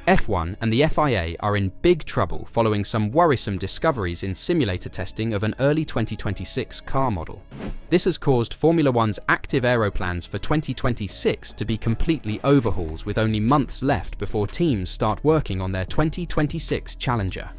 F1 and the FIA are in big trouble following some worrisome discoveries in simulator testing of an early 2026 car model. This has caused Formula One's active aero plans for 2026 to be completely overhauls, with only months left before teams start working on their 2026 Challenger.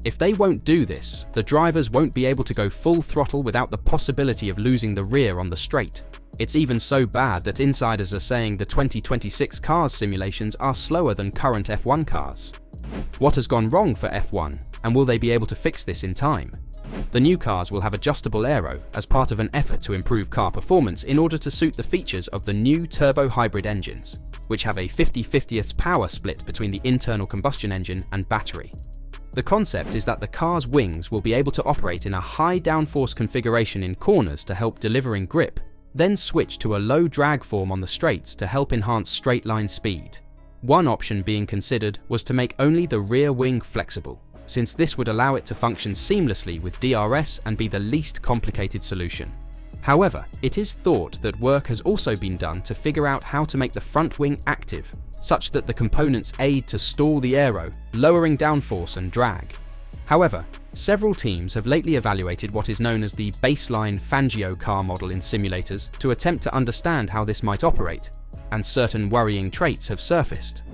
If they won't do this, the drivers won't be able to go full throttle without the possibility of losing the rear on the straight. It's even so bad that insiders are saying the 2026 cars simulations are slower than current F1 cars. What has gone wrong for F1, and will they be able to fix this in time? The new cars will have adjustable aero as part of an effort to improve car performance in order to suit the features of the new turbo hybrid engines, which have a 50/50 power split between the internal combustion engine and battery. The concept is that the car's wings will be able to operate in a high downforce configuration in corners to help delivering grip, then switch to a low drag form on the straights to help enhance straight line speed. One option being considered was to make only the rear wing flexible, since this would allow it to function seamlessly with DRS and be the least complicated solution. However, it is thought that work has also been done to figure out how to make the front wing active, such that the components aid to stall the aero, lowering downforce and drag. However, several teams have lately evaluated what is known as the baseline Fangio car model in simulators to attempt to understand how this might operate, and certain worrying traits have surfaced.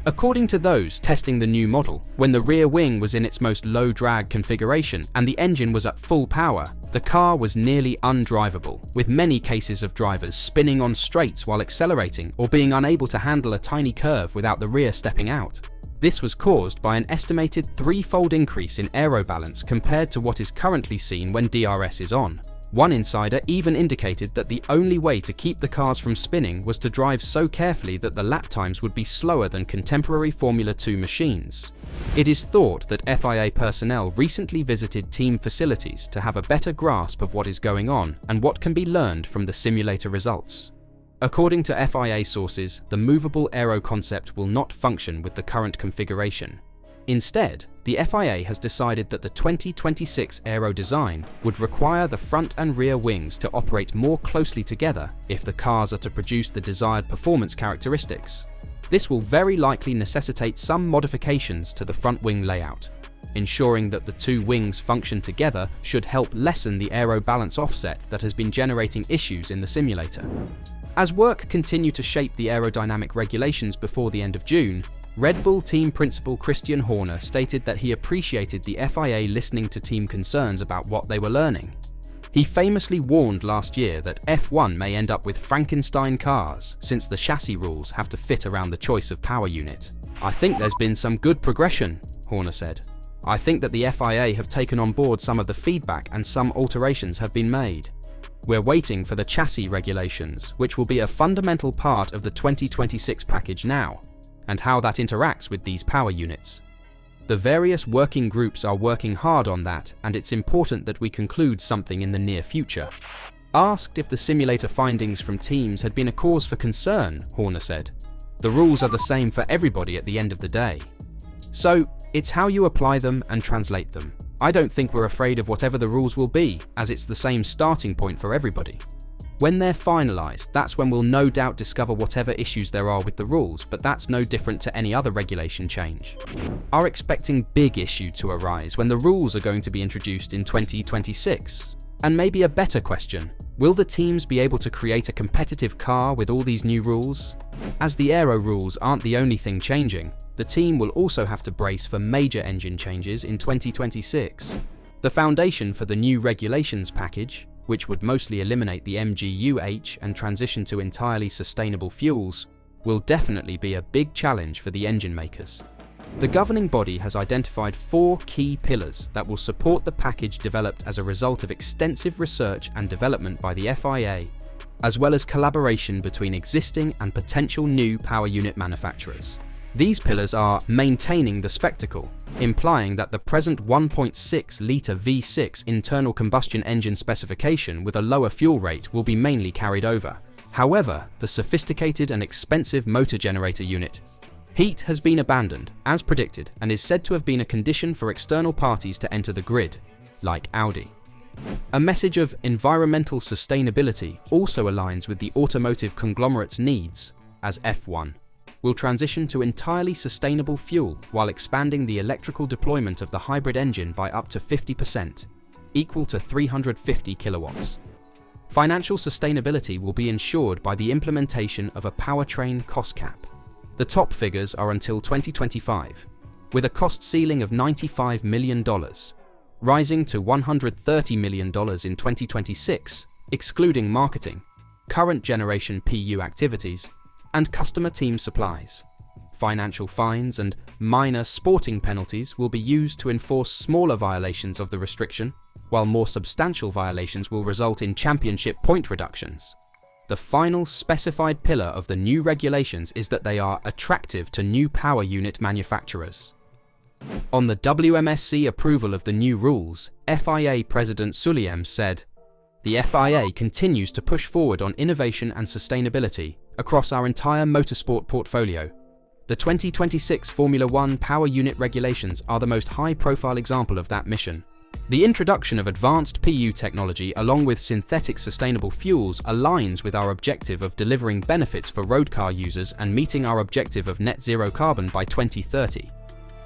According to those testing the new model, when the rear wing was in its most low drag configuration and the engine was at full power, the car was nearly undrivable, with many cases of drivers spinning on straights while accelerating or being unable to handle a tiny curve without the rear stepping out. This was caused by an estimated threefold increase in aero balance compared to what is currently seen when DRS is on. One insider even indicated that the only way to keep the cars from spinning was to drive so carefully that the lap times would be slower than contemporary Formula 2 machines. It is thought that FIA personnel recently visited team facilities to have a better grasp of what is going on and what can be learned from the simulator results. According to FIA sources, the movable aero concept will not function with the current configuration. Instead, the FIA has decided that the 2026 aero design would require the front and rear wings to operate more closely together if the cars are to produce the desired performance characteristics. This will very likely necessitate some modifications to the front wing layout. Ensuring that the two wings function together should help lessen the aero balance offset that has been generating issues in the simulator. As work continued to shape the aerodynamic regulations before the end of June, Red Bull team principal Christian Horner stated that he appreciated the FIA listening to team concerns about what they were learning. He famously warned last year that F1 may end up with Frankenstein cars, since the chassis rules have to fit around the choice of power unit. "I think there's been some good progression," Horner said. "I think that the FIA have taken on board some of the feedback and some alterations have been made. We're waiting for the chassis regulations, which will be a fundamental part of the 2026 package now, and how that interacts with these power units. The various working groups are working hard on that, and it's important that we conclude something in the near future." Asked if the simulator findings from teams had been a cause for concern, Horner said, "The rules are the same for everybody at the end of the day. So, it's how you apply them and translate them. I don't think we're afraid of whatever the rules will be, as it's the same starting point for everybody. When they're finalised, that's when we'll no doubt discover whatever issues there are with the rules, but that's no different to any other regulation change. Are expecting big issue to arise when the rules are going to be introduced in 2026? And maybe a better question, will the teams be able to create a competitive car with all these new rules? As the aero rules aren't the only thing changing, the team will also have to brace for major engine changes in 2026. The foundation for the new regulations package, which would mostly eliminate the MGU-H and transition to entirely sustainable fuels, will definitely be a big challenge for the engine makers. The governing body has identified 4 key pillars that will support the package developed as a result of extensive research and development by the FIA, as well as collaboration between existing and potential new power unit manufacturers. These pillars are maintaining the spectacle, implying that the present 1.6-litre V6 internal combustion engine specification with a lower fuel rate will be mainly carried over. However, the sophisticated and expensive motor generator unit heat has been abandoned, as predicted, and is said to have been a condition for external parties to enter the grid, like Audi. A message of environmental sustainability also aligns with the automotive conglomerate's needs, as F1. will transition to entirely sustainable fuel while expanding the electrical deployment of the hybrid engine by up to 50%, equal to 350 kilowatts. Financial sustainability will be ensured by the implementation of a powertrain cost cap. The top figures are until 2025, with a cost ceiling of $95 million, rising to $130 million in 2026, excluding marketing, current generation PU activities, and customer team supplies. Financial fines and minor sporting penalties will be used to enforce smaller violations of the restriction, while more substantial violations will result in championship point reductions. The final specified pillar of the new regulations is that they are attractive to new power unit manufacturers. On the WMSC approval of the new rules, FIA President Suliem said, "The FIA continues to push forward on innovation and sustainability across our entire motorsport portfolio. The 2026 Formula One power unit regulations are the most high-profile example of that mission. The introduction of advanced PU technology along with synthetic sustainable fuels aligns with our objective of delivering benefits for road car users and meeting our objective of net zero carbon by 2030.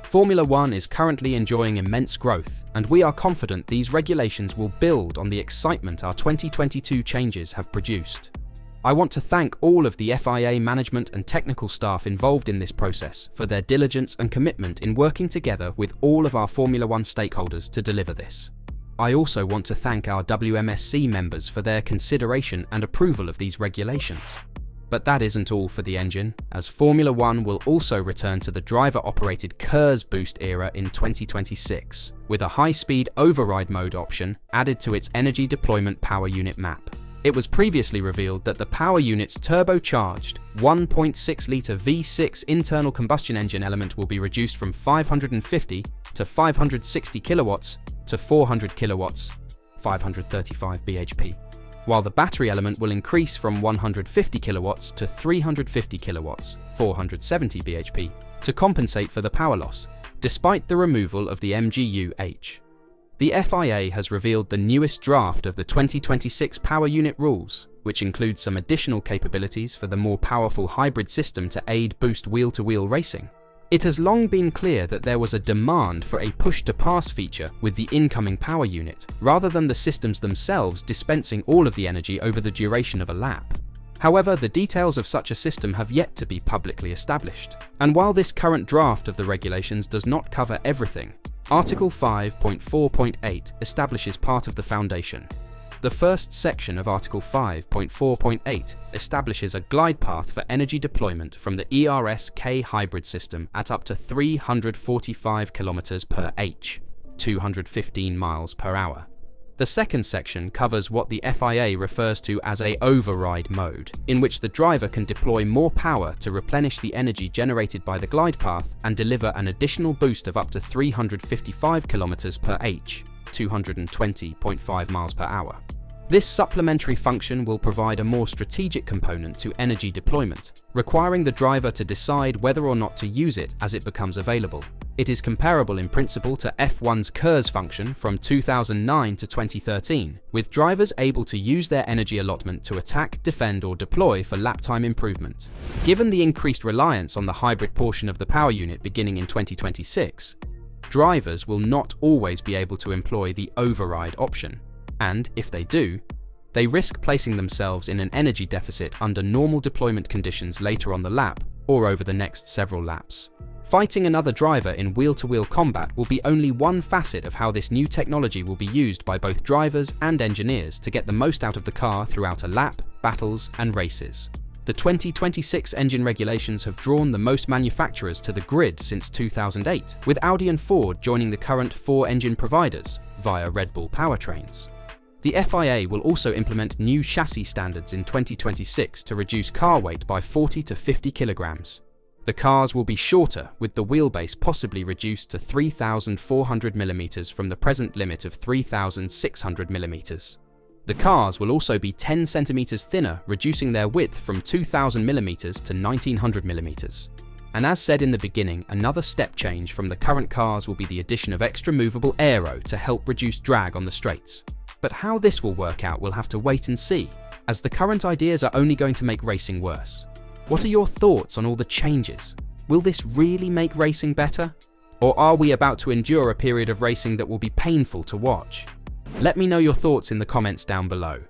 Formula One is currently enjoying immense growth, and we are confident these regulations will build on the excitement our 2022 changes have produced. I want to thank all of the FIA management and technical staff involved in this process for their diligence and commitment in working together with all of our Formula One stakeholders to deliver this. I also want to thank our WMSC members for their consideration and approval of these regulations. But that isn't all for the engine, as Formula One will also return to the driver-operated KERS boost era in 2026, with a high-speed override mode option added to its energy deployment power unit map. It was previously revealed that the power unit's turbocharged 1.6-litre V6 internal combustion engine element will be reduced from 550 to 560 kilowatts to 400 kilowatts, 535 bhp, while the battery element will increase from 150 kilowatts to 350 kilowatts, 470 bhp, to compensate for the power loss, despite the removal of the MGU-H. The FIA has revealed the newest draft of the 2026 power unit rules, which includes some additional capabilities for the more powerful hybrid system to aid boost wheel-to-wheel racing. It has long been clear that there was a demand for a push-to-pass feature with the incoming power unit, rather than the systems themselves dispensing all of the energy over the duration of a lap. However, the details of such a system have yet to be publicly established. And while this current draft of the regulations does not cover everything, Article 5.4.8 establishes part of the foundation. The first section of Article 5.4.8 establishes a glide path for energy deployment from the ERS-K hybrid system at up to 345 km per h, 215 miles per hour. The second section covers what the FIA refers to as a override mode, in which the driver can deploy more power to replenish the energy generated by the glide path and deliver an additional boost of up to 355 km per h, 220.5 miles per hour. This supplementary function will provide a more strategic component to energy deployment, requiring the driver to decide whether or not to use it as it becomes available. It is comparable in principle to F1's KERS function from 2009 to 2013, with drivers able to use their energy allotment to attack, defend, or deploy for lap time improvement. Given the increased reliance on the hybrid portion of the power unit beginning in 2026, drivers will not always be able to employ the override option. And, if they do, they risk placing themselves in an energy deficit under normal deployment conditions later on the lap or over the next several laps. Fighting another driver in wheel-to-wheel combat will be only one facet of how this new technology will be used by both drivers and engineers to get the most out of the car throughout a lap, battles, and races. The 2026 engine regulations have drawn the most manufacturers to the grid since 2008, with Audi and Ford joining the current 4 engine providers via Red Bull powertrains. The FIA will also implement new chassis standards in 2026 to reduce car weight by 40 to 50 kilograms. The cars will be shorter, with the wheelbase possibly reduced to 3,400 mm from the present limit of 3,600 mm. The cars will also be 10 cm thinner, reducing their width from 2,000 mm to 1,900 mm. And as said in the beginning, another step change from the current cars will be the addition of extra movable Aero to help reduce drag on the straights. But how this will work out we'll have to wait and see, as the current ideas are only going to make racing worse. What are your thoughts on all the changes? Will this really make racing better? Or are we about to endure a period of racing that will be painful to watch? Let me know your thoughts in the comments down below.